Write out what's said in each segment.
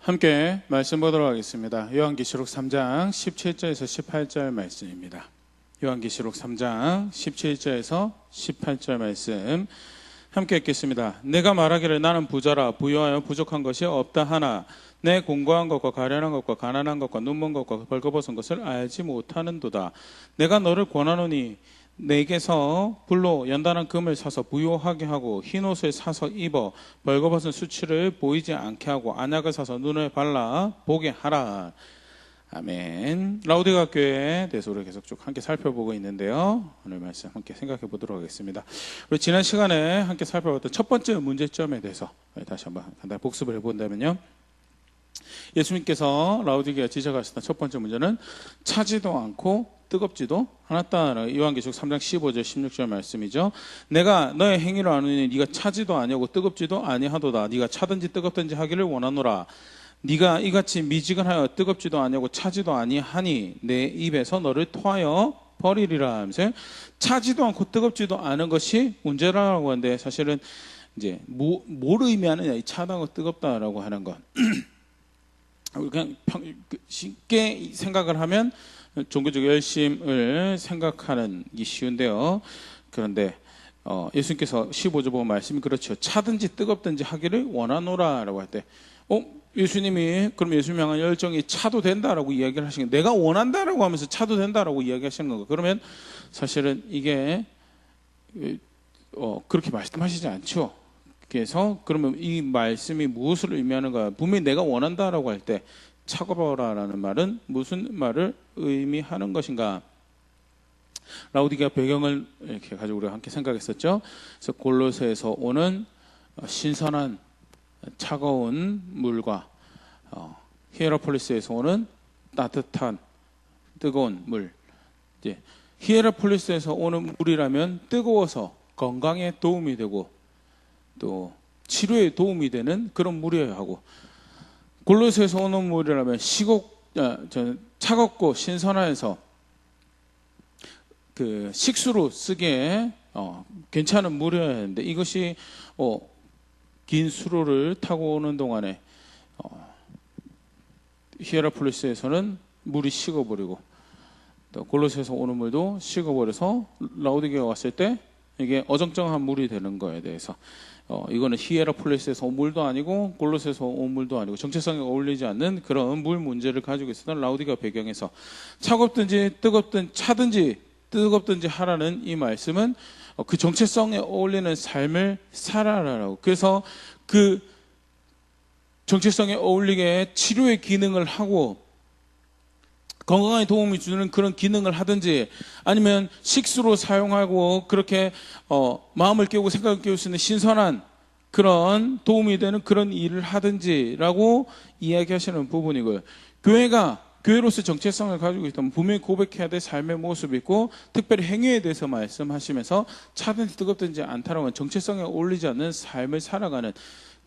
함께 말씀 보도록 하겠습니다. 요한계시록 3장 17절에서 18절 말씀입니다. 요한계시록 3장 17절에서 18절 말씀 함께 읽겠습니다. 내가 말하기를 나는 부자라 부유하여 부족한 것이 없다 하나 내 공고한 것과 가련한 것과 가난한 것과 눈먼 것과 벌거벗은 것을 알지 못하는도다. 내가 너를 권하노니 내게서 불로 연단한 금을 사서 부유하게 하고 흰옷을 사서 입어 벌거벗은 수치를 보이지 않게 하고 안약을 사서 눈을 발라 보게 하라. 아멘. 라우디게아 교회에 대해서 우리 계속 쭉 함께 살펴보고 있는데요, 오늘 말씀 함께 생각해 보도록 하겠습니다. 우리 지난 시간에 함께 살펴봤던 첫 번째 문제점에 대해서 다시 한번 간단히 복습을 해본다면요, 예수님께서 라우디게아에 지적하셨던 첫 번째 문제는 차지도 않고 뜨겁지도 않았다. 요한계시록 3장 15절 16절 말씀이죠. 내가 너의 행위를 아느니 네가 차지도 아니하고 뜨겁지도 아니하도다. 네가 차든지 뜨겁든지 하기를 원하노라. 네가 이같이 미지근하여 뜨겁지도 아니하고 차지도 아니하니 내 입에서 너를 토하여 버리리라 하면서 차지도 않고 뜨겁지도 않은 것이 문제라고 하는데, 사실은 이제 뭘 의미하느냐, 이 차다고 뜨겁다라고 하는 것. 그냥 쉽게 생각을 하면 종교적 열심을 생각하는 게 쉬운데요. 그런데 예수님께서 15절 보면 말씀이 그렇죠. 차든지 뜨겁든지 하기를 원하노라라고 할 때, 예수님이 그럼 예수님 향한 열정이 차도 된다라고 이야기를 하시는 거예요. 내가 원한다라고 하면서 차도 된다라고 이야기하시는 거예요. 그러면 사실은 이게 그렇게 말씀하시지 않죠. 그래서 그러면 이 말씀이 무엇을 의미하는가? 분명히 내가 원한다라고 할 때 차가워라라는 말은 무슨 말을 의미하는 것인가? 라우디게아 배경을 이렇게 가지고 우리가 함께 생각했었죠. 그래서 골로새에서 오는 신선한 차가운 물과 히에라폴리스에서 오는 따뜻한 뜨거운 물. 이제 히에라폴리스에서 오는 물이라면 뜨거워서 건강에 도움이 되고 또 치료에 도움이 되는 그런 물이어야 하고, 골로새에서 오는 물이라면 차갑고 신선해서 그 식수로 쓰기에 괜찮은 물이어야 하는데, 이것이 긴 수로를 타고 오는 동안에 히에라폴리스에서는 물이 식어버리고 또 골로새에서 오는 물도 식어버려서 라우디게아 왔을 때 이게 어정쩡한 물이 되는 거에 대해서 이거는 히에라폴리스에서 온 물도 아니고 골로새에서 온 물도 아니고 정체성에 어울리지 않는 그런 물 문제를 가지고 있었던 라우디게아 배경에서 차갑든지 뜨겁든 차든지 뜨겁든지 하라는 이 말씀은 그 정체성에 어울리는 삶을 살아라라고. 그래서 그 정체성에 어울리게 치료의 기능을 하고 건강에 도움이 주는 그런 기능을 하든지, 아니면 식수로 사용하고 그렇게 마음을 깨우고 생각을 깨울 수 있는 신선한 그런 도움이 되는 그런 일을 하든지라고 이야기하시는 부분이고요. 교회가 교회로서 정체성을 가지고 있다면 분명히 고백해야 될 삶의 모습이 있고, 특별히 행위에 대해서 말씀하시면서 차든지 뜨겁든지 않다라고 하는 정체성에 어울리지 않는 삶을 살아가는,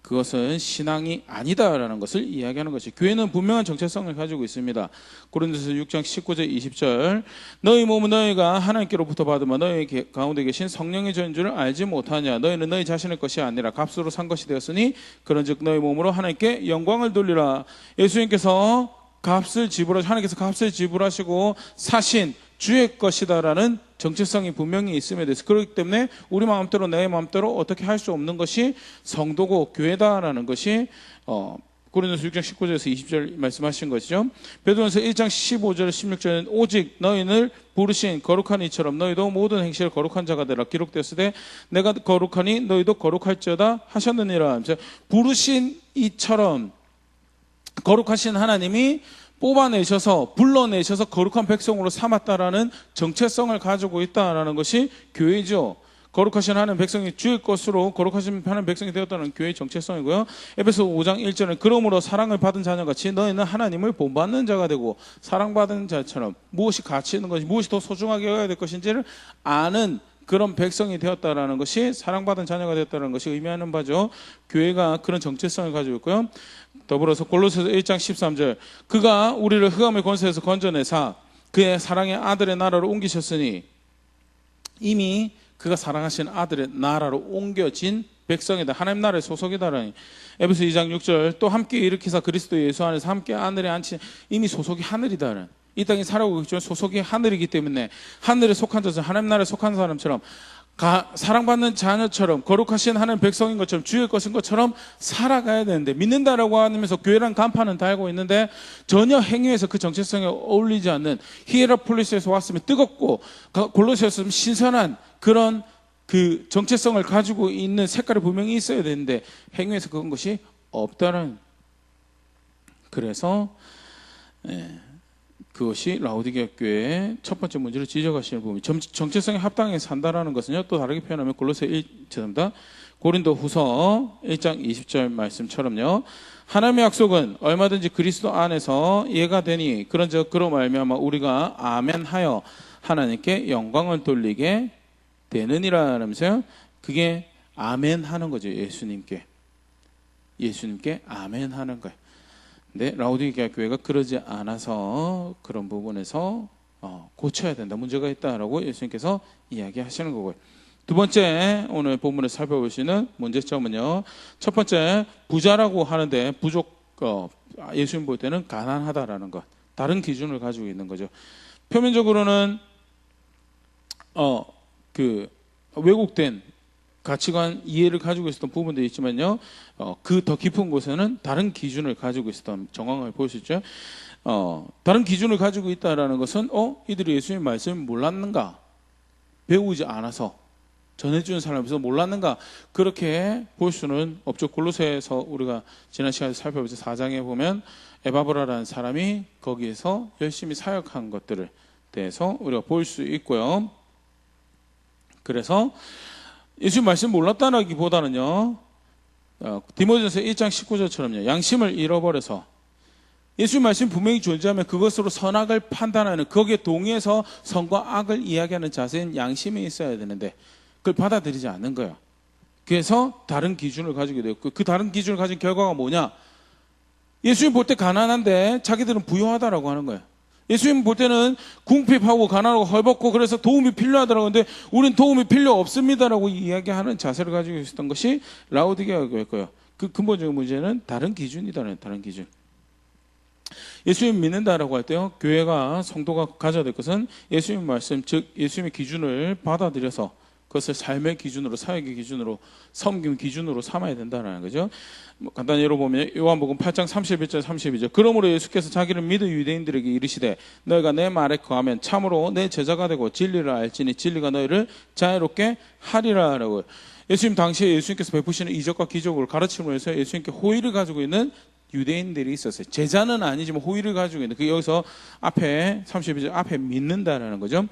그것은 신앙이 아니다라는 것을 이야기하는 것이, 교회는 분명한 정체성을 가지고 있습니다. 고린도서 6장 19절 20절 너희 몸은 너희가 하나님께로부터 받으며 너희 가운데 계신 성령의 전인 줄을 알지 못하냐. 너희는 너희 자신의 것이 아니라 값으로 산 것이 되었으니 그런즉 너희 몸으로 하나님께 영광을 돌리라. 예수님께서 하나님께서 값을 지불하시고 사신 주의 것이다라는 정체성이 분명히 있음에 대해서, 그렇기 때문에 우리 마음대로 내 마음대로 어떻게 할 수 없는 것이 성도고 교회다라는 것이 고린도서 6장 19절에서 20절 말씀하신 것이죠. 베드로전서 1장 15절 16절은 오직 너희를 부르신 거룩한 이처럼 너희도 모든 행실을 거룩한 자가 되라. 기록되었으되 내가 거룩하니 너희도 거룩할지어다 하셨느니라. 부르신 이처럼 거룩하신 하나님이 뽑아내셔서 불러내셔서 거룩한 백성으로 삼았다라는 정체성을 가지고 있다라는 것이 교회죠. 거룩하신 하나님 백성이 주의 것으로 거룩하신 하나님 백성이 되었다는 교회의 정체성이고요. 에베소 5장 1절은 그러므로 사랑을 받은 자녀같이 너희는 하나님을 본받는 자가 되고 사랑받은 자처럼 무엇이 가치 있는 것이, 무엇이 더 소중하게 여겨야 될 것인지를 아는 그런 백성이 되었다라는 것이, 사랑받은 자녀가 되었다는 것이 의미하는 바죠. 교회가 그런 정체성을 가지고 있고요. 더불어서 골로새서 1장 13절 그가 우리를 흑암의 권세에서 건져내사 그의 사랑의 아들의 나라로 옮기셨으니, 이미 그가 사랑하신 아들의 나라로 옮겨진 백성이다. 하나님 나라의 소속이다라니. 에베소 2장 6절 또 함께 일으키사 그리스도 예수 안에서 함께 하늘에 앉힌 이미 소속이 하늘이다는. 이 땅에 살아오고 있지만 소속이 하늘이기 때문에 하늘에 속한 자처럼 하나님 나라에 속한 사람처럼 사랑받는 자녀처럼 거룩하신 하나님 백성인 것처럼 주의 것인 것처럼 살아가야 되는데 믿는다라고 하면서 교회란 간판은 달고 있는데 전혀 행위에서 그 정체성에 어울리지 않는 히에라폴리스에서 왔으면 뜨겁고 골로새에서 신선한 그런 그 정체성을 가지고 있는 색깔이 분명히 있어야 되는데 행위에서 그런 것이 없다는. 그래서 그것이 라오디게아 교회의 첫 번째 문제를 지적하시는 부분. 정체성에 합당하게 산다라는 것은요, 또 다르게 표현하면 고린도 후서 1장 20절 말씀처럼요, 하나님의 약속은 얼마든지 그리스도 안에서 이해가 되니 그런즉 그로 말미암아 우리가 아멘하여 하나님께 영광을 돌리게 되느니라면서요. 그게 아멘하는 거죠. 예수님께 아멘하는 거예요. 근데 라오디게아 교회가 그러지 않아서 그런 부분에서 고쳐야 된다, 문제가 있다라고 예수님께서 이야기하시는 거고요. 두 번째 오늘 본문에서 살펴보시는 문제점은요, 첫 번째 부자라고 하는데 예수님 볼 때는 가난하다라는 것, 다른 기준을 가지고 있는 거죠. 표면적으로는 그 왜곡된 가치관 이해를 가지고 있었던 부분도 있지만요, 그 더 깊은 곳에는 다른 기준을 가지고 있었던 정황을 볼 수 있죠. 다른 기준을 가지고 있다라는 것은 이들이 예수님 말씀을 몰랐는가, 배우지 않아서 전해주는 사람에서 몰랐는가, 그렇게 볼 수는 없죠. 골로새에서 우리가 지난 시간에 살펴보죠. 4장에 보면 에바브라라는 사람이 거기에서 열심히 사역한 것들을 대해서 우리가 볼 수 있고요. 그래서 예수님 말씀 몰랐다라기보다는요, 디모데전서 1장 19절처럼요, 양심을 잃어버려서 예수님 말씀 분명히 존재하면 그것으로 선악을 판단하는, 거기에 동의해서 선과 악을 이야기하는 자세인 양심이 있어야 되는데 그걸 받아들이지 않는 거예요. 그래서 다른 기준을 가지게 되었고, 그 다른 기준을 가진 결과가 뭐냐, 예수님 볼 때 가난한데 자기들은 부유하다라고 하는 거예요. 예수님 볼 때는 궁핍하고 가난하고 헐벗고 그래서 도움이 필요하다라고 하는데 우린 도움이 필요 없습니다라고 이야기하는 자세를 가지고 있었던 것이 라오디게아 교회였고요. 그 근본적인 문제는 다른 기준이다는, 다른 기준. 예수님 믿는다라고 할 때요, 교회가 성도가 가져야 될 것은 예수님 말씀, 즉 예수님의 기준을 받아들여서 그것을 삶의 기준으로, 사역의 기준으로, 섬김 기준으로 삼아야 된다는 거죠. 간단히 열어보면 요한복음 8장 31절 32절 그러므로 예수께서 자기를 믿은 유대인들에게 이르시되 너희가 내 말에 거하면 참으로 내 제자가 되고 진리를 알지니 진리가 너희를 자유롭게 하리라 라고. 예수님 당시에 예수님께서 베푸시는 이적과 기적을 가르침으로 해서 예수님께 호의를 가지고 있는 유대인들이 있었어요. 제자는 아니지만 호의를 가지고 있는, 그 여기서 앞에 32절 앞에 믿는다라는 거죠.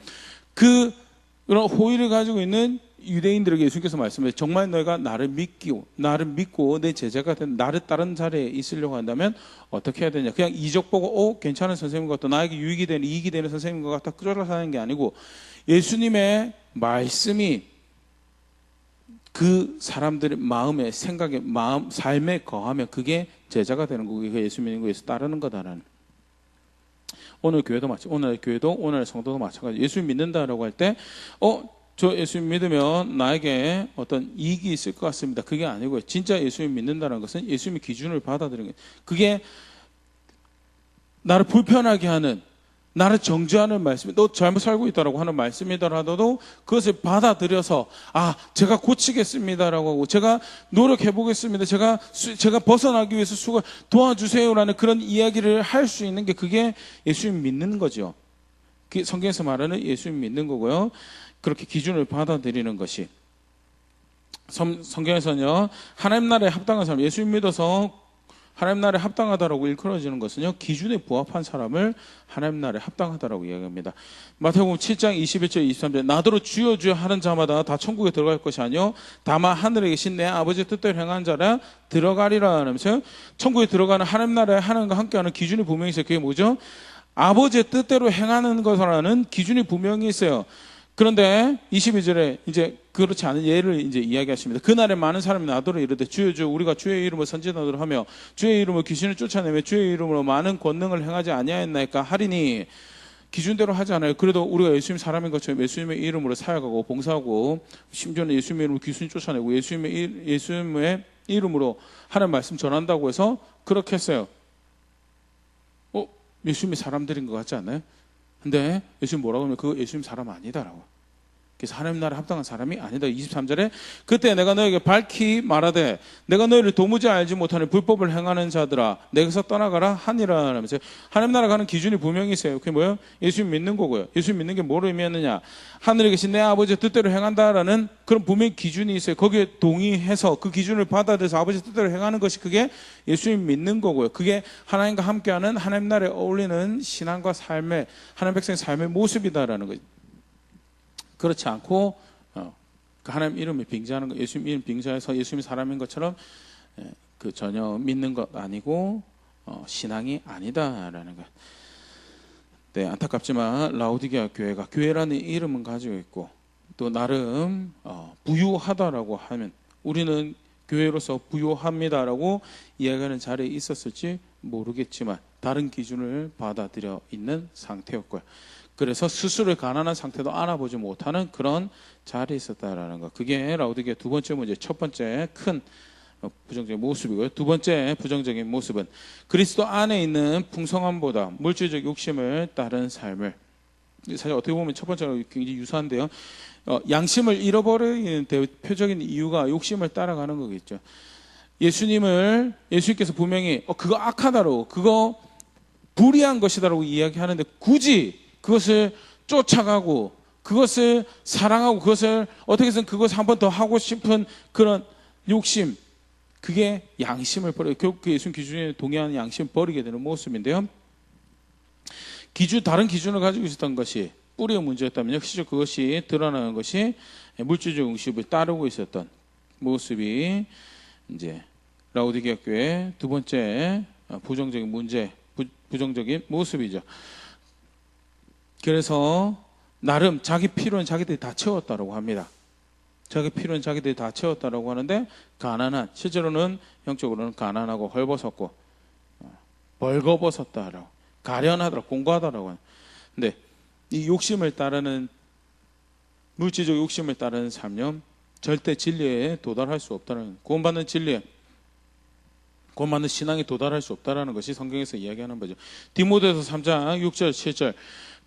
그런 호의를 가지고 있는 유대인들에게 예수님께서 말씀하셨어요. 정말 너희가 나를 믿고 내 제자가 된, 나를 따른 자리에 있으려고 한다면 어떻게 해야 되냐. 그냥 이적 보고 괜찮은 선생님 같다, 나에게 유익이 되는, 이익이 되는 선생님 같다 그러려고 하는 게 아니고 예수님의 말씀이 그 사람들의 마음에, 생각에, 삶에 거하면 그게 제자가 되는 거고, 그게 예수 믿는 거에서 따르는 거다라는. 오늘 교회도 오늘 성도도 마찬가지. 예수 믿는다라고 할 때, 저 예수 믿으면 나에게 어떤 이익이 있을 것 같습니다. 그게 아니고요. 진짜 예수 믿는다는 것은 예수님의 기준을 받아들이는 거예요. 그게 나를 불편하게 하는, 나를 정죄하는 말씀, 너 잘못 살고 있다라고 하는 말씀이더라도 그것을 받아들여서 제가 고치겠습니다라고 하고 제가 노력해 보겠습니다, 제가 벗어나기 위해서 도와주세요라는 그런 이야기를 할 수 있는 게, 그게 예수님 믿는 거죠. 그게 성경에서 말하는 예수님 믿는 거고요. 그렇게 기준을 받아들이는 것이, 성경에서는요, 하나님 나라에 합당한 사람, 예수님 믿어서 하나님 나라에 합당하다라고 일컬어지는 것은요, 기준에 부합한 사람을 하나님 나라에 합당하다라고 이야기합니다. 마태복음 7장 21절 23절 나더러 주여 주여 하는 자마다 다 천국에 들어갈 것이 아니요 다만 하늘에 계신 내 아버지의 뜻대로 행한 자라 들어가리라 하면서요, 천국에 들어가는 하나님 나라에 하나님과 함께하는 기준이 분명히 있어요. 그게 뭐죠? 아버지의 뜻대로 행하는 것이라는 기준이 분명히 있어요. 그런데 22절에 이제 그렇지 않은 예를 이제 이야기하십니다. 그날에 많은 사람이 나더러 이르되 주여 주여 우리가 주의 이름으로 선지자들을 하며 주의 이름으로 귀신을 쫓아내며 주의 이름으로 많은 권능을 행하지 아니하였나이까 하리니, 기준대로 하지 않아요. 그래도 우리가 예수님 사람인 것처럼 예수님의 이름으로 사역하고 봉사하고 심지어는 예수님의 이름으로 귀신 쫓아내고 예수님의 이름으로 하나님 말씀 전한다고 해서 그렇게 했어요. 예수님이 사람들인 것 같지 않나요? 근데 예수님 뭐라고 하면 그거 예수님 사람 아니다라고. 그래서 하나님 나라에 합당한 사람이 아니다. 23절에 그때 내가 너에게 밝히 말하되 내가 너희를 도무지 알지 못하는 불법을 행하는 자들아 내게서 떠나가라 하니라 하면서 하나님 나라 가는 기준이 분명히 있어요. 그게 뭐예요? 예수님 믿는 거고요. 예수님 믿는 게 뭐로 의미했느냐? 하늘에 계신 내 아버지의 뜻대로 행한다라는 그런 분명히 기준이 있어요. 거기에 동의해서 그 기준을 받아들여서 아버지의 뜻대로 행하는 것이 그게 예수님 믿는 거고요. 그게 하나님과 함께하는 하나님 나라에 어울리는 신앙과 삶의 하나님 백성의 삶의 모습이다라는 거죠. 그렇지 않고 그 하나님 이름을 빙자하는 거, 예수님 이름 빙자해서 예수님이 사람인 것처럼 그 전혀 믿는 것 아니고 신앙이 아니다라는 것. 네, 안타깝지만 라오디게아 교회가 교회라는 이름은 가지고 있고 또 나름 부유하다라고 하면 우리는 교회로서 부유합니다라고 이야기하는 자리에 있었을지 모르겠지만 다른 기준을 받아들여 있는 상태였고요. 그래서 스스로의 가난한 상태도 알아보지 못하는 그런 자리에 있었다라는 것. 그게 라오디게아 두 번째 문제, 첫 번째 큰 부정적인 모습이고요. 두 번째 부정적인 모습은 그리스도 안에 있는 풍성함보다 물질적 욕심을 따른 삶을. 사실 어떻게 보면 첫 번째랑 굉장히 유사한데요. 양심을 잃어버리는 대표적인 이유가 욕심을 따라가는 거겠죠. 예수님께서 분명히 그거 악하다고, 그거 불의한 것이다라고 이야기하는데 굳이 그것을 쫓아가고 그것을 사랑하고 그것을 어떻게 해서든 그것을 한 번 더 하고 싶은 그런 욕심, 그게 양심을 버려요. 결국 그 예수님 기준에 동의하는 양심을 버리게 되는 모습인데요. 다른 기준을 가지고 있었던 것이 뿌리의 문제였다면 역시 그것이 드러나는 것이 물질적 욕심을 따르고 있었던 모습이 이제 라오디게아 교회의 두 번째 부정적인 문제, 부정적인 모습이죠. 그래서 나름 자기 필요는 자기들이 다 채웠다고 합니다. 자기 필요는 자기들이 다 채웠다고 하는데 실제로는 형적으로는 가난하고 헐벗었고 벌거벗었다라고, 가련하더라, 공고하다라고 하는. 근데 이 욕심을 따르는, 물질적 욕심을 따르는 삶은 절대 진리에 도달할 수 없다는, 구원받는 진리에, 구원받는 신앙에 도달할 수 없다라는 것이 성경에서 이야기하는 거죠. 디모데서 3장 6절 7절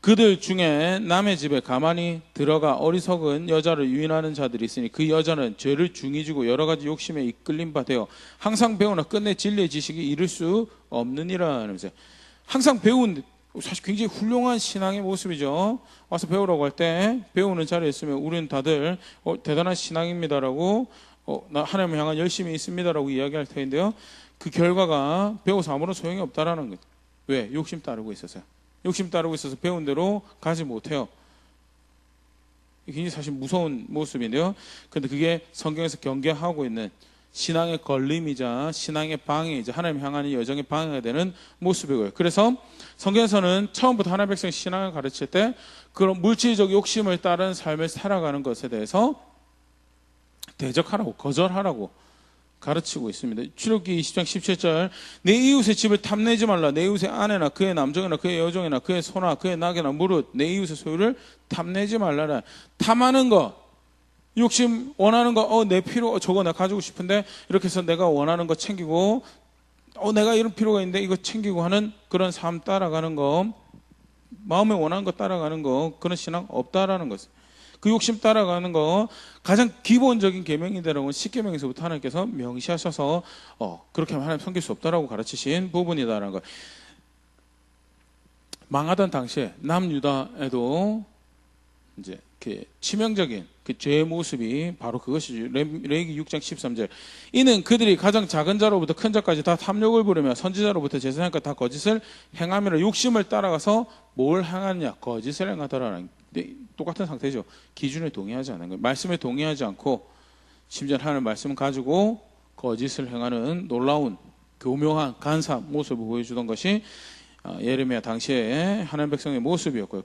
그들 중에 남의 집에 가만히 들어가 어리석은 여자를 유인하는 자들이 있으니 그 여자는 죄를 중히 지고 여러 가지 욕심에 이끌림 바 되어 항상 배우나 끝내 진리의 지식이 이룰 수 없느니라 하면서, 항상 배운, 사실 굉장히 훌륭한 신앙의 모습이죠. 와서 배우라고 할 때 배우는 자리에 있으면 우리는 다들 대단한 신앙입니다라고 하나님을 향한 열심이 있습니다라고 이야기할 텐데요. 그 결과가 배워서 아무런 소용이 없다라는 거죠. 왜? 욕심 따르고 있어서요. 욕심 따르고 있어서 배운 대로 가지 못해요. 굉장히 사실 무서운 모습인데요. 그런데 그게 성경에서 경계하고 있는 신앙의 걸림이자 신앙의 방해이자 하나님 향하는 여정의 방해가 되는 모습이고요. 그래서 성경에서는 처음부터 하나님 백성 신앙을 가르칠 때 그런 물질적 욕심을 따른 삶을 살아가는 것에 대해서 대적하라고, 거절하라고 가르치고 있습니다. 출애굽기 20장 17절 내 이웃의 집을 탐내지 말라. 내 이웃의 아내나 그의 남종이나 그의 여종이나 그의 소나 그의 낙이나 무릇 내 이웃의 소유를 탐내지 말라라. 탐하는 거, 욕심 원하는 거, 내 필요, 저거 내가 가지고 싶은데 이렇게 해서 내가 원하는 거 챙기고 내가 이런 필요가 있는데 이거 챙기고 하는 그런 삶 따라가는 거, 마음에 원하는 거 따라가는 거, 그런 신앙 없다라는 것을. 그 욕심 따라가는 거 가장 기본적인 계명이라고 10계명에서부터 하나님께서 명시하셔서 그렇게 하면 하나님 섬길 수 없다라고 가르치신 부분이다라는 거. 망하던 당시에 남유다에도 이제 그 치명적인 그 죄의 모습이 바로 그것이죠. 레위기 6장 13절 이는 그들이 가장 작은 자로부터 큰 자까지 다 탐욕을 부르며 선지자로부터 제사장까지 다 거짓을 행함이라. 욕심을 따라가서 뭘 행하느냐? 거짓을 행하더라는. 똑같은 상태죠. 기준에 동의하지 않는 거예요. 말씀에 동의하지 않고 심지어 하나님의 말씀을 가지고 거짓을 행하는 놀라운 교묘한 간사한 모습을 보여주던 것이 예레미야 당시에 하나님 백성의 모습이었고요.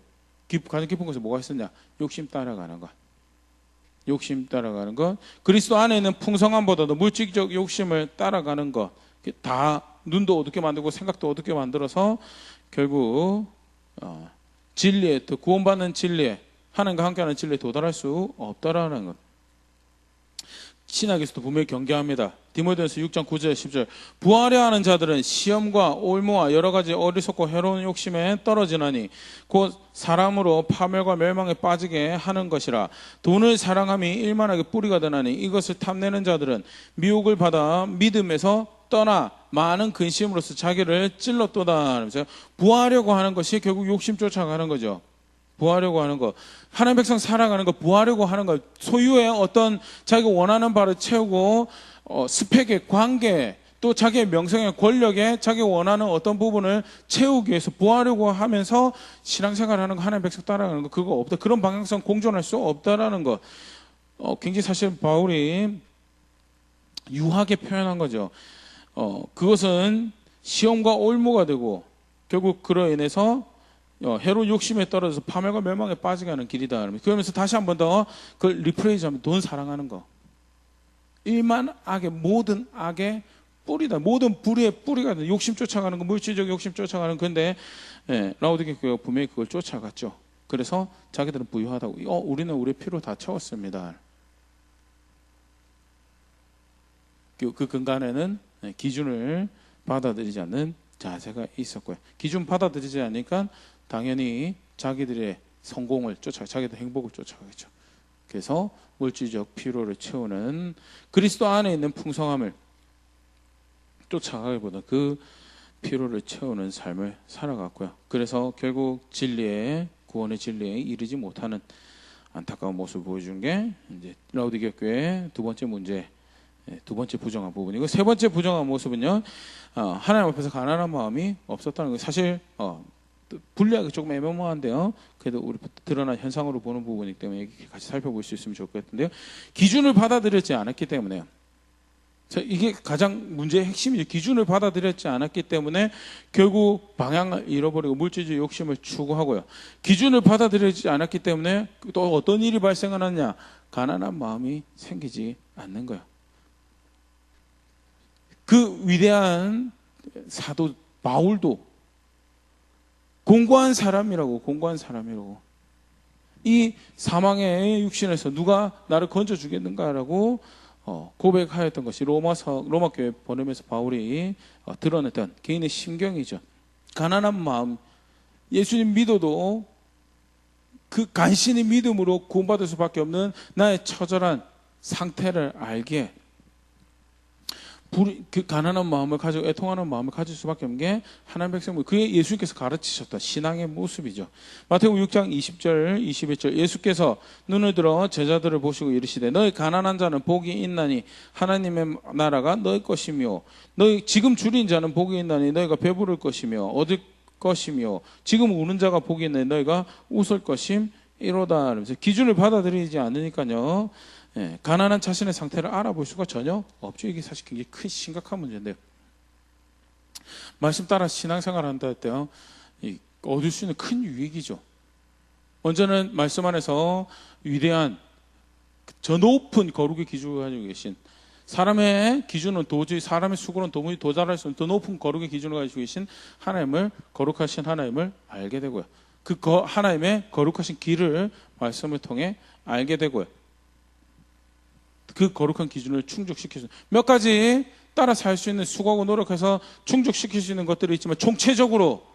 가장 깊은 것은 뭐가 있었냐? 욕심 따라가는 것. 욕심 따라가는 것. 그리스도 안에 있는 풍성함보다도 물질적 욕심을 따라가는 것. 다 눈도 어둡게 만들고 생각도 어둡게 만들어서 결국 진리에, 또 구원받는 진리에, 하나님과 함께하는 진리에 도달할 수 없다라는 것. 신약에서도 분명히 경계합니다. 디모데전서 6장 9절 10절 부하려 하는 자들은 시험과 올무와 여러 가지 어리석고 해로운 욕심에 떨어지나니 곧 사람으로 파멸과 멸망에 빠지게 하는 것이라. 돈을 사랑함이 일만하게 뿌리가 되나니 이것을 탐내는 자들은 미혹을 받아 믿음에서 떠나 많은 근심으로서 자기를 찔렀도다. 부하려고 하는 것이 결국 욕심 쫓아가는 거죠. 부하려고 하는 것, 하나님 백성 살아가는 것, 부하려고 하는 것, 소유의 어떤 자기가 원하는 바를 채우고 스펙의 관계, 또 자기의 명성의 권력에 자기가 원하는 어떤 부분을 채우기 위해서 부하려고 하면서 신앙생활하는 거, 하나님 백성 따라가는 거, 그거 없다. 그런 방향성 공존할 수 없다라는 것. 굉장히 사실 바울이 유하게 표현한 거죠. 그것은 시험과 올무가 되고 결국 그로 인해서 해로 욕심에 떨어져서 파멸과 멸망에 빠지게 하는 길이다. 그러면서 다시 한 번 더 그걸 리프레이즈하면 돈 사랑하는 거. 일만 악의 모든 악의 뿌리다. 모든 불의의 뿌리가 돼. 욕심 쫓아가는 거, 물질적 욕심 쫓아가는 건데 라오디게 교회가 분명히 그걸 쫓아갔죠. 그래서 자기들은 부유하다고. 우리는 우리의 피로 다 채웠습니다. 그 근간에는 기준을 받아들이지 않는 자세가 있었고요. 기준 받아들이지 않으니까 당연히 자기들의 성공을 쫓아가, 자기들 행복을 쫓아가겠죠. 그래서 물질적 피로를 채우는 그리스도 안에 있는 풍성함을 쫓아가기보다 그 피로를 채우는 삶을 살아갔고요. 그래서 결국 진리에, 구원의 진리에 이르지 못하는 안타까운 모습을 보여준 게 이제 라오디게 교회의 두 번째 문제, 두 번째 부정한 부분이고, 세 번째 부정한 모습은요, 하나님 앞에서 가난한 마음이 없었다는 거예요. 사실 분리하기 조금 애매모호한데요. 그래도 우리 드러난 현상으로 보는 부분이기 때문에 같이 살펴볼 수 있으면 좋을 것 같은데요. 기준을 받아들였지 않았기 때문에요. 이게 가장 문제의 핵심이죠. 기준을 받아들였지 않았기 때문에 결국 방향을 잃어버리고 물질적 욕심을 추구하고요. 기준을 받아들이지 않았기 때문에 또 어떤 일이 발생하느냐, 가난한 마음이 생기지 않는 거예요. 그 위대한 사도 바울도 공고한 사람이라고. 이 사망의 육신에서 누가 나를 건져주겠는가라고 고백하였던 것이 로마 교회 보내면서 바울이 드러냈던 개인의 심경이죠. 가난한 마음, 예수님 믿어도 그 간신히 믿음으로 구원받을 수밖에 없는 나의 처절한 상태를 알기에 그 가난한 마음을 가지고 애통하는 마음을 가질 수밖에 없는 게 하나님 백성들, 그게 예수님께서 가르치셨던 신앙의 모습이죠. 마태복음 6장 20절 21절 예수께서 눈을 들어 제자들을 보시고 이르시되 너희 가난한 자는 복이 있나니 하나님의 나라가 너희 것이며 너희 지금 줄인 자는 복이 있나니 너희가 배부를 것이며 얻을 것이며 지금 우는 자가 복이 있나니 너희가 웃을 것임이로다. 그래서 기준을 받아들이지 않으니까요, 가난한 자신의 상태를 알아볼 수가 전혀 없죠. 이게 사실 굉장히 큰 심각한 문제인데요. 말씀 따라 신앙생활을 한다 할 때요, 얻을 수 있는 큰 유익이죠. 먼저는 말씀 안에서 위대한 저 높은 거룩의 기준을 가지고 계신, 사람의 기준은 도저히, 사람의 수고는 도무지 도달할 수 없는 더 높은 거룩의 기준을 가지고 계신 하나님을, 거룩하신 하나님을 알게 되고요. 그 하나님의 거룩하신 길을 말씀을 통해 알게 되고요. 그 거룩한 기준을 충족시켜서 몇 가지 따라 살 수 있는, 수고하고 노력해서 충족시킬 수 있는 것들이 있지만 총체적으로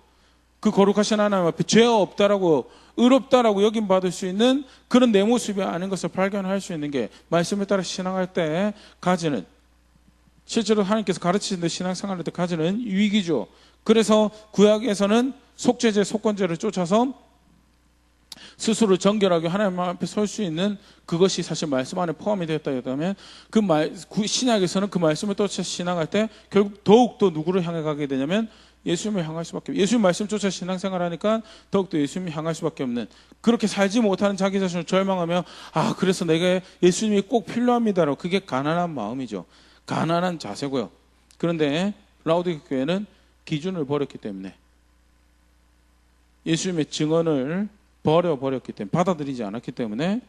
그 거룩하신 하나님 앞에 죄 없다라고, 의롭다라고 여김받을 수 있는 그런 내 모습이 아닌 것을 발견할 수 있는 게 말씀에 따라 신앙할 때 가지는, 실제로 하나님께서 가르치신 데 신앙생활할 때 가지는 유익이죠. 그래서 구약에서는 속죄제, 속건제를 쫓아서 스스로 정결하게 하나님 앞에 설 수 있는 그것이 사실 말씀 안에 포함이 되었다 했다면, 신약에서는 그 말씀을 쫓아 신앙할 때 결국 더욱더 누구를 향해 가게 되냐면 예수님을 향할 수밖에 없어요. 예수님 말씀 쫓아 신앙생활하니까 더욱더 예수님을 향할 수밖에 없는, 그렇게 살지 못하는 자기 자신을 절망하며 그래서 내가 예수님이 꼭 필요합니다라고, 그게 가난한 마음이죠. 가난한 자세고요. 그런데 라오디게 교회는 기준을 버렸기 때문에, 예수님의 증언을 버렸기 때문에, 받아들이지 않았기 때문에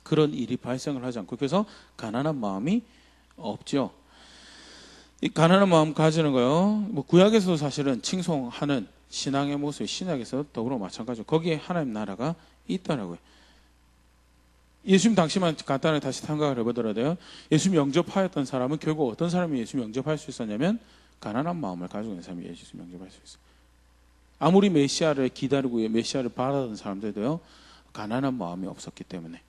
그런 일이 발생을 하지 않고, 그래서 가난한 마음이 없죠. 이 가난한 마음 가지는 거요. 뭐 구약에서도 사실은 칭송하는 신앙의 모습이 신약에서 더불어 마찬가지고 거기에 하나님 나라가 있더라고요. 예수님 당시만 간단하게 다시 생각을 해보더라도요. 예수님 영접하였던 사람은 결국 어떤 사람이 예수님 영접할 수 있었냐면 가난한 마음을 가지고 있는 사람이 예수님 영접할 수 있어요. 아무리 메시아를 기다리고 메시아를 바라던 사람들도요. 가난한 마음이 없었기 때문에.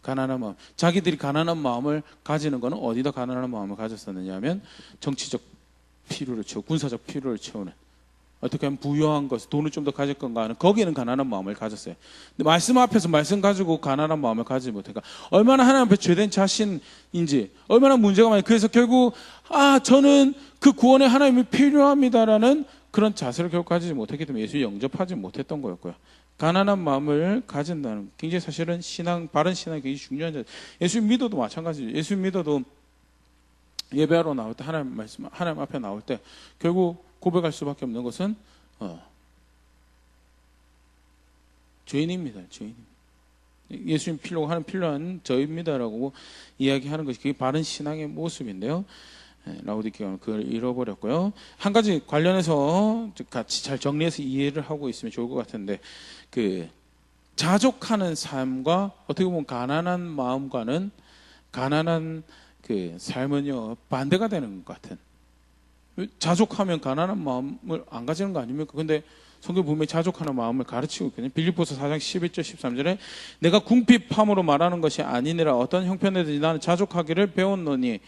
가난한 마음. 자기들이 가난한 마음을 가지는 것은 어디다 가난한 마음을 가졌었느냐 하면 정치적 필요를 채우고 군사적 필요를 채우는 어떻게 하면 부유한 것, 돈을 좀 더 가질 건가 하는 거기에는 가난한 마음을 가졌어요. 근데 말씀 앞에서 말씀 가지고 가난한 마음을 가지지 못하니까 얼마나 하나님 앞에 죄된 자신인지 얼마나 문제가 많아요. 그래서 결국 저는 그 구원에 하나님이 필요합니다라는 그런 자세를 결국 가지지 못했기 때문에 예수 영접하지 못했던 거였고요. 가난한 마음을 가진다는 굉장히 사실은 바른 신앙이 굉장히 중요한 자세. 예수 믿어도 마찬가지죠. 예수 믿어도 예배하러 나올 때 하나님 앞에 나올 때 결국 고백할 수밖에 없는 것은 죄인입니다. 죄인입니다. 예수님 필요한 저입니다라고 이야기하는 것이 그게 바른 신앙의 모습인데요. 라오디게아는 그걸 잃어버렸고요. 한 가지 관련해서 같이 잘 정리해서 이해를 하고 있으면 좋을 것 같은데 그 자족하는 삶과 어떻게 보면 가난한 마음과는 가난한 그 삶은요 반대가 되는 것 같은. 자족하면 가난한 마음을 안 가지는 거 아닙니까? 근데 성경 분명히 자족하는 마음을 가르치고 있거든요. 빌립보서 4장 11절 13절에 내가 궁핍함으로 말하는 것이 아니니라 어떤 형편에든지 나는 자족하기를 배웠노니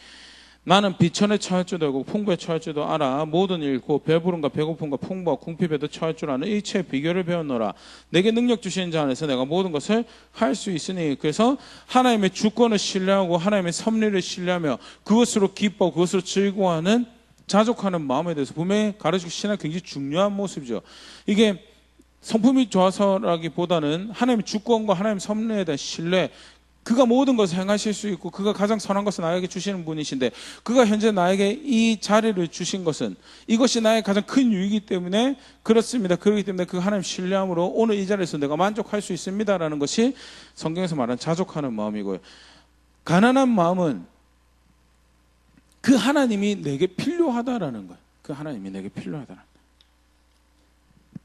나는 비천에 처할 줄도 알고 풍부에 처할 줄도 알아 모든 일 곧 배부름과 배고픔과 풍부와 궁핍에도 처할 줄 아는 일체의 비결을 배웠노라. 내게 능력 주시는 자 안에서 내가 모든 것을 할 수 있으니. 그래서 하나님의 주권을 신뢰하고 하나님의 섭리를 신뢰하며 그것으로 기뻐 그것으로 즐거워하는 자족하는 마음에 대해서 분명히 가르치고 신앙이 굉장히 중요한 모습이죠. 이게 성품이 좋아서라기보다는 하나님의 주권과 하나님의 섭리에 대한 신뢰, 그가 모든 것을 행하실 수 있고 그가 가장 선한 것을 나에게 주시는 분이신데 그가 현재 나에게 이 자리를 주신 것은 이것이 나의 가장 큰 유익이기 때문에 그렇습니다. 그렇기 때문에 그 하나님 신뢰함으로 오늘 이 자리에서 내가 만족할 수 있습니다라는 것이 성경에서 말하는 자족하는 마음이고요. 가난한 마음은 그 하나님이 내게 필요하다라는 거예요. 그 하나님이 내게 필요하다라는 거예요.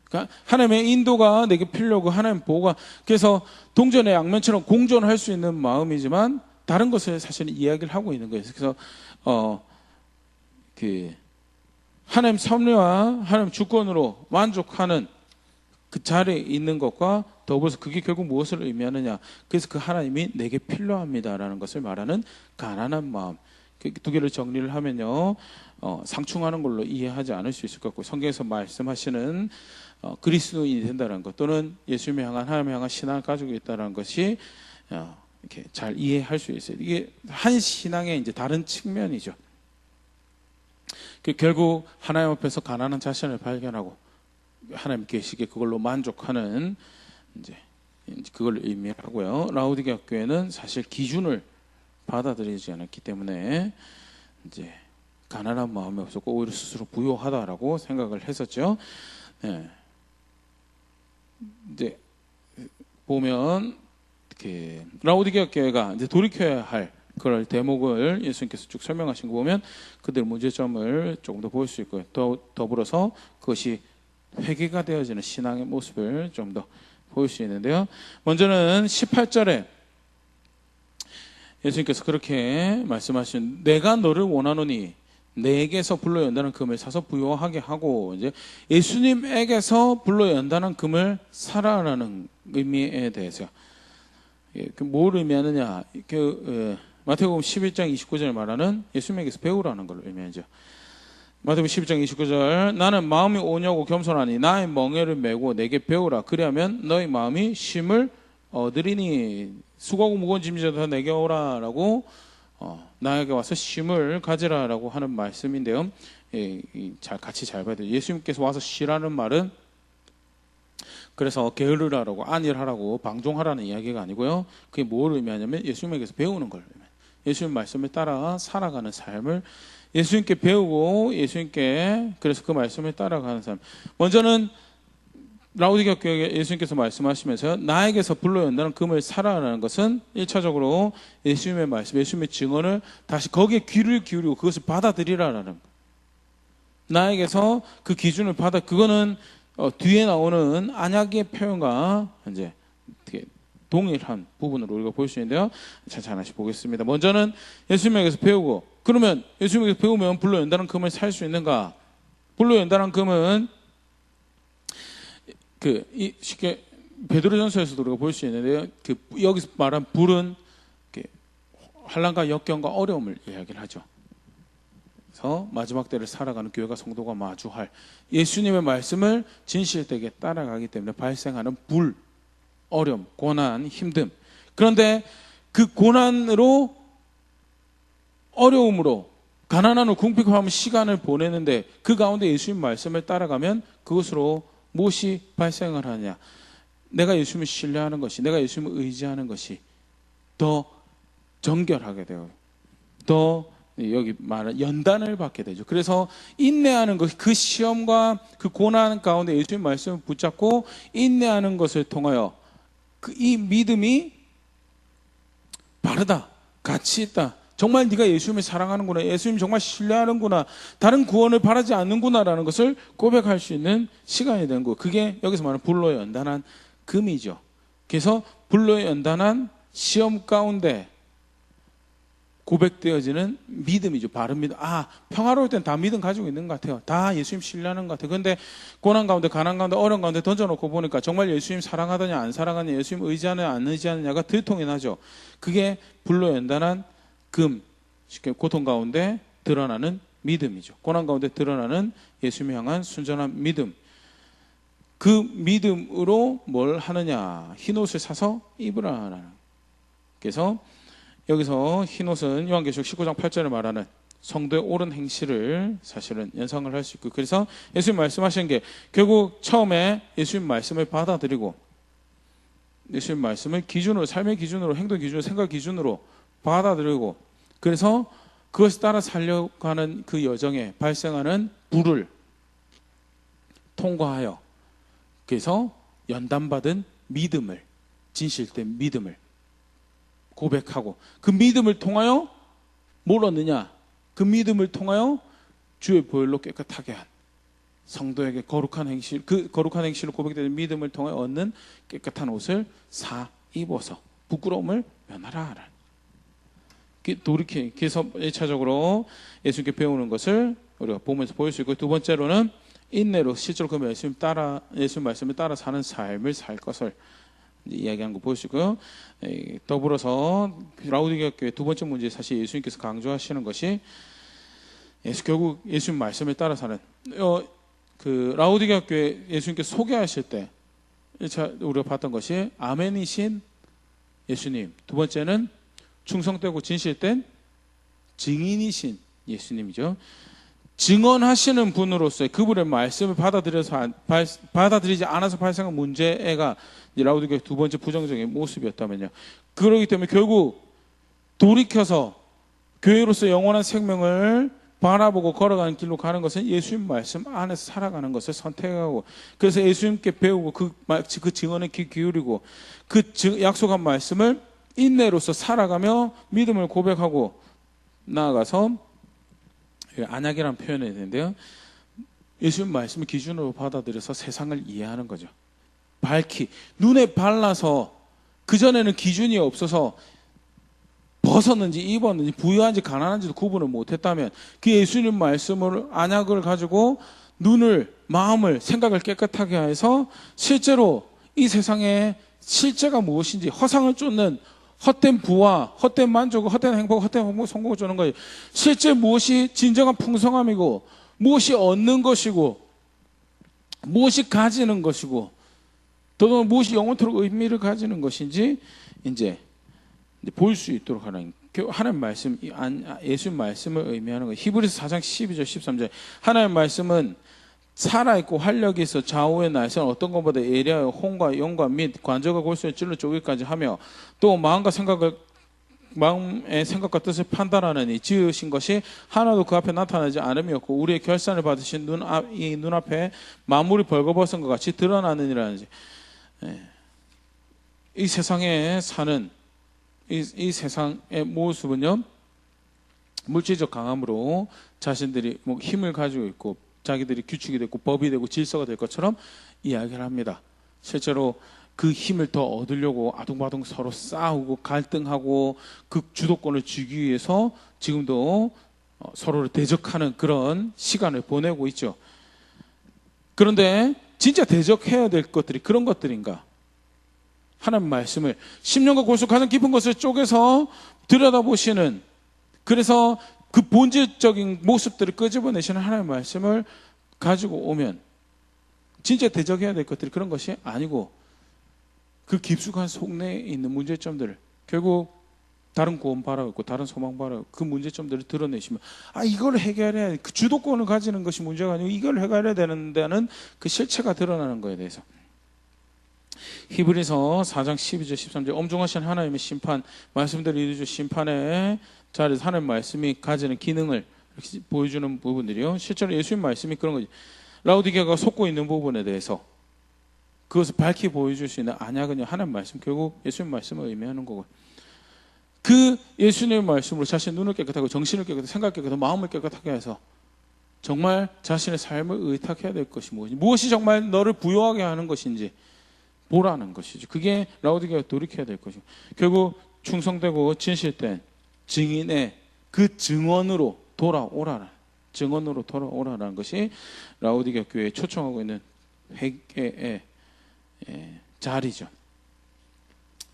그러니까 하나님의 인도가 내게 필요하고 하나님 보호가 그래서 동전의 양면처럼 공존할 수 있는 마음이지만 다른 것을 사실 이야기를 하고 있는 거예요. 그래서 하나님 섭리와 하나님 주권으로 만족하는 그 자리에 있는 것과 더불어서 그게 결국 무엇을 의미하느냐. 그래서 그 하나님이 내게 필요합니다라는 것을 말하는 가난한 마음. 두 개를 정리를 하면요. 상충하는 걸로 이해하지 않을 수 있을 것 같고 성경에서 말씀하시는 그리스도인이 된다는 것 또는 예수님을 향한 하나님을 향한 신앙을 가지고 있다는 것이 이렇게 잘 이해할 수 있어요. 이게 한 신앙의 이제 다른 측면이죠. 결국 하나님 앞에서 가난한 자신을 발견하고 하나님 계시기에 그걸로 만족하는 이제 그걸 의미하고요. 라오디게아 교회는 사실 기준을 받아들이지 않았기 때문에 이제 가난한 마음이 없었고 오히려 스스로 부유하다라고 생각을 했었죠. 네. 이제 보면 이렇게 라오디게아 교회가 이제 돌이켜야 할 그럴 대목을 예수님께서 쭉 설명하신 거 보면 그들 문제점을 조금 더 볼 수 있고요. 더불어서 그것이 회개가 되어지는 신앙의 모습을 좀 더 볼 수 있는데요. 먼저는 18절에 예수님께서 그렇게 말씀하신 내가 너를 원하노니 내게서 불러 연단한 금을 사서 부유하게 하고 이제 예수님에게서 불러 연단한 금을 사라라는 의미에 대해서 뭘 의미하느냐 마태복음 11장 29절에 말하는 예수님에게서 배우라는 걸 의미하죠. 마태복음 11장 29절 나는 마음이 온유하고 겸손하니 나의 멍에를 메고 내게 배우라 그리하면 너희 마음이 쉼을 얻으리니 수고하고 무거운 짐진 다 내게 오라라고 나에게 와서 쉼을 가지라라고 하는 말씀인데요. 같이 잘 봐야 돼요. 예수님께서 와서 쉬라는 말은 그래서 게으르라라고 안일하라고 방종하라는 이야기가 아니고요. 그게 뭘 의미하냐면 예수님에게서 배우는 걸 의미해요. 예수님 말씀을 따라 살아가는 삶을 예수님께 배우고 예수님께 그래서 그 말씀을 따라가는 삶. 먼저는 라우디게아 교회에 예수님께서 말씀하시면서 나에게서 불로 연다는 금을 사라라는 것은 1차적으로 예수님의 말씀, 예수님의 증언을 다시 거기에 귀를 기울이고 그것을 받아들이라라는 거예요. 나에게서 그 기준을 그거는 뒤에 나오는 안약의 표현과 이제 동일한 부분으로 우리가 볼 수 있는데요. 차차 하나씩 보겠습니다. 먼저는 예수님에게서 배우고, 그러면 예수님에게서 배우면 불로 연다는 금을 살 수 있는가? 불로 연다는 금은 쉽게 베드로전서에서도 우리가 볼 수 있는데요. 여기서 말한 불은 환난과 역경과 어려움을 이야기를 하죠. 그래서 마지막 때를 살아가는 교회가 성도가 마주할 예수님의 말씀을 진실되게 따라가기 때문에 발생하는 불, 어려움, 고난, 힘듦. 그런데 그 고난으로, 어려움으로, 가난함으로 궁핍하면 시간을 보내는데 그 가운데 예수님 말씀을 따라가면 그것으로 무엇이 발생을 하냐? 내가 예수님을 신뢰하는 것이, 내가 예수님을 의지하는 것이 더 정결하게 되어요. 더 여기 말하는 연단을 받게 되죠. 그래서 인내하는 것, 그 시험과 그 고난 가운데 예수님 말씀을 붙잡고 인내하는 것을 통하여 이 믿음이 바르다, 가치 있다, 정말 네가 예수님을 사랑하는구나, 예수님 정말 신뢰하는구나, 다른 구원을 바라지 않는구나라는 것을 고백할 수 있는 시간이 되는 거예요. 그게 여기서 말하는 불로 연단한 금이죠. 그래서 불로 연단한 시험 가운데 고백되어지는 믿음이죠. 바른 믿음. 평화로울 땐 다 믿음 가지고 있는 것 같아요. 다 예수님 신뢰하는 것 같아요. 그런데 고난 가운데, 가난 가운데, 어려운 가운데 던져놓고 보니까 정말 예수님 사랑하느냐 안 사랑하느냐, 예수님 의지하느냐 안 의지하느냐가 들통이 나죠. 그게 불로 연단한 금, 쉽게 고통 가운데 드러나는 믿음이죠. 고난 가운데 드러나는 예수님 향한 순전한 믿음. 그 믿음으로 뭘 하느냐? 흰옷을 사서 입으라. 그래서 여기서 흰옷은 요한계시록 19장 8절에 말하는 성도의 옳은 행실을 사실은 연상을 할 수 있고, 그래서 예수님 말씀하신 게 결국 처음에 예수님 말씀을 받아들이고 예수님 말씀을 기준으로, 삶의 기준으로, 행동 기준으로, 생각 기준으로 받아들이고, 그래서 그것을 따라 살려가는 그 여정에 발생하는 불을 통과하여, 그래서 연단받은 믿음을, 진실된 믿음을 고백하고, 그 믿음을 통하여 뭘 얻느냐? 그 믿음을 통하여 주의 보혈로 깨끗하게 한 성도에게 거룩한 행실, 그 거룩한 행실로 고백되는 믿음을 통해 얻는 깨끗한 옷을 사 입어서 부끄러움을 면하라. 돌이키. 그래서 1차적으로 예수님께 배우는 것을 우리가 보면서 보일 수 있고, 두 번째로는 인내로 실제로 그 예수님 말씀을 따라 사는 삶을 살 것을 이야기한 거 볼 수 있고요. 더불어서 라우디게아 교회 두 번째 문제, 사실 예수님께서 강조하시는 것이 결국 예수님 말씀을 따라 사는, 그 라우디게아 교회 예수님께서 소개하실 때 1차 우리가 봤던 것이 아멘이신 예수님, 두 번째는 충성되고 진실된 증인이신 예수님이죠. 증언하시는 분으로서의 그분의 말씀을 받아들이지 않아서 발생한 문제가 라우디게아 두 번째 부정적인 모습이었다면요. 그렇기 때문에 결국 돌이켜서 교회로서 영원한 생명을 바라보고 걸어가는 길로 가는 것은 예수님 말씀 안에서 살아가는 것을 선택하고, 그래서 예수님께 배우고 그 증언에 귀 기울이고 그 약속한 말씀을 인내로서 살아가며 믿음을 고백하고 나아가서, 안약이라는 표현이 있는데요, 예수님 말씀을 기준으로 받아들여서 세상을 이해하는 거죠. 밝히 눈에 발라서 그전에는 기준이 없어서 벗었는지 입었는지 부유한지 가난한지도 구분을 못했다면, 그 예수님 말씀을, 안약을 가지고 눈을, 마음을, 생각을 깨끗하게 해서 실제로 이 세상에 실제가 무엇인지, 허상을 쫓는 헛된 부와 헛된 만족, 헛된 행복, 헛된 성공을 쫓는 거예요. 실제 무엇이 진정한 풍성함이고, 무엇이 얻는 것이고, 무엇이 가지는 것이고, 더더욱 무엇이 영원토록 의미를 가지는 것인지 이제 볼 수 있도록 하는 하나님 말씀, 예수님 말씀을 의미하는 거예요. 히브리서 4장 12절 13절, 하나님 말씀은 살아있고 활력이 있어 좌우의 날선 어떤 것보다 예리하여 혼과 영과 및 관절과 골수의 찔러 쪼개기까지 하며, 또 마음과 생각을 마음의 생각과 뜻을 판단하느니 지으신 것이 하나도 그 앞에 나타나지 않음이었고 우리의 결산을 받으신 이 눈앞에 만물이 벌거벗은 것 같이 드러나느니라는지. 이 세상에 사는 이 세상의 모습은요, 물질적 강함으로 자신들이 뭐 힘을 가지고 있고 자기들이 규칙이 되고 법이 되고 질서가 될 것처럼 이야기를 합니다. 실제로 그 힘을 더 얻으려고 아둥바둥 서로 싸우고 갈등하고 그 주도권을 쥐기 위해서 지금도 서로를 대적하는 그런 시간을 보내고 있죠. 그런데 진짜 대적해야 될 것들이 그런 것들인가? 하나님 말씀을 10년과 골수 가장 깊은 것을 쪼개서 들여다보시는, 그래서 그 본질적인 모습들을 끄집어내시는 하나님의 말씀을 가지고 오면 진짜 대적해야 될 것들이 그런 것이 아니고 그 깊숙한 속내에 있는 문제점들을, 결국 다른 구원 바라고 있고 다른 소망 바라고 있고 그 문제점들을 드러내시면 이걸 해결해야 돼. 그 주도권을 가지는 것이 문제가 아니고 이걸 해결해야 되는다는 그 실체가 드러나는 거에 대해서. 히브리서 4장 12절 13절 엄중하신 하나님의 심판, 말씀대로 이루어질 심판의 자리에서 하나님의 말씀이 가지는 기능을 보여주는 부분들이요, 실제로 예수님 말씀이 그런 거지. 라오디게아가 속고 있는 부분에 대해서 그것을 밝히 보여줄 수 있는 안약은요, 하나님 말씀, 결국 예수님 말씀을 의미하는 거고, 그 예수님의 말씀으로 자신의 눈을 깨끗하고 정신을 깨끗하고 생각을 깨끗하고 마음을 깨끗하게 해서 정말 자신의 삶을 의탁해야 될 것이 무엇이 정말 너를 부요하게 하는 것인지 보라는 것이죠. 그게 라오디게아가 돌이켜야 될 것이고, 결국 충성되고 진실된 증인의 그 증언으로 돌아오라는, 증언으로 돌아오라는 것이 라오디게아 교회에 초청하고 있는 회개의 자리죠.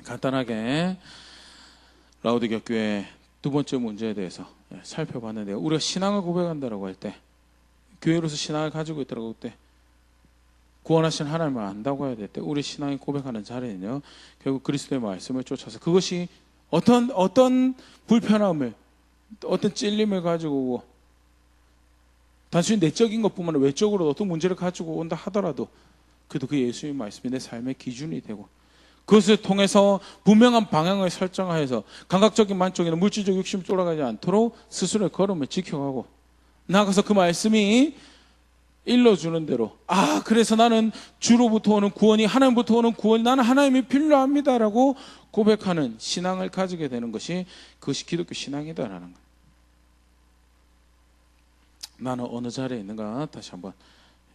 간단하게 라오디게아 교회의 두 번째 문제에 대해서 살펴봤는데요, 우리가 신앙을 고백한다라고 할 때, 교회로서 신앙을 가지고 있다고 할 때, 구원하신 하나님을 안다고 해야 될 때 우리 신앙이 고백하는 자리는요, 결국 그리스도의 말씀을 쫓아서 그것이 어떤 불편함을, 어떤 찔림을 가지고 오고 단순히 내적인 것뿐만 아니라 외적으로 어떤 문제를 가지고 온다 하더라도 그래도 그 예수의 말씀이 내 삶의 기준이 되고 그것을 통해서 분명한 방향을 설정하여서 감각적인 만족이나 물질적 욕심이 돌아가지 않도록 스스로의 걸음을 지켜가고 나아가서 그 말씀이 일러주는 대로, 그래서 나는 주로부터 오는 구원이, 하나님부터 오는 구원이, 나는 하나님이 필요합니다라고 고백하는 신앙을 가지게 되는 것이, 그것이 기독교 신앙이다라는 거예요. 나는 어느 자리에 있는가 다시 한번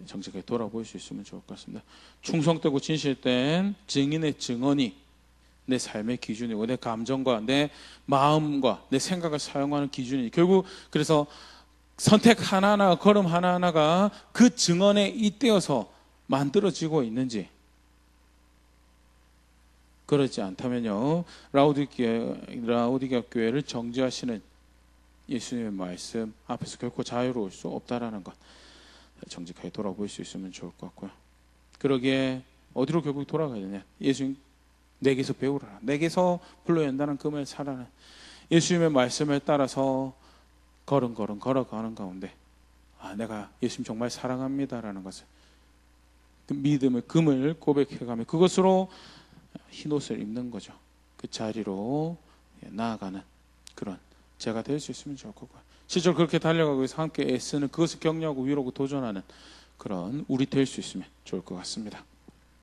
정직하게 돌아볼 수 있으면 좋을 것 같습니다. 충성되고 진실된 증인의 증언이 내 삶의 기준이고 내 감정과 내 마음과 내 생각을 사용하는 기준이, 결국 그래서 선택 하나하나, 걸음 하나하나가 그 증언에 잇대어서 만들어지고 있는지, 그렇지 않다면요, 라오디게아 교회를 정죄하시는 예수님의 말씀 앞에서 결코 자유로울 수 없다라는 것, 정직하게 돌아볼 수 있으면 좋을 것 같고요. 그러기에 어디로 결국 돌아가야 되냐? 예수님 내게서 배우라, 내게서 불러야 한다는 그 말 살아는 예수님의 말씀을 따라서 걸음걸음 걸어가는 가운데 내가 예수님 정말 사랑합니다라는 것을, 그 믿음의 금을 고백해가며 그것으로 흰옷을 입는 거죠. 그 자리로 나아가는 그런 제가 될 수 있으면 좋을 거고요. 실제로 그렇게 달려가고 해서 함께 애쓰는, 그것을 격려하고 위로하고 도전하는 그런 우리 될 수 있으면 좋을 것 같습니다.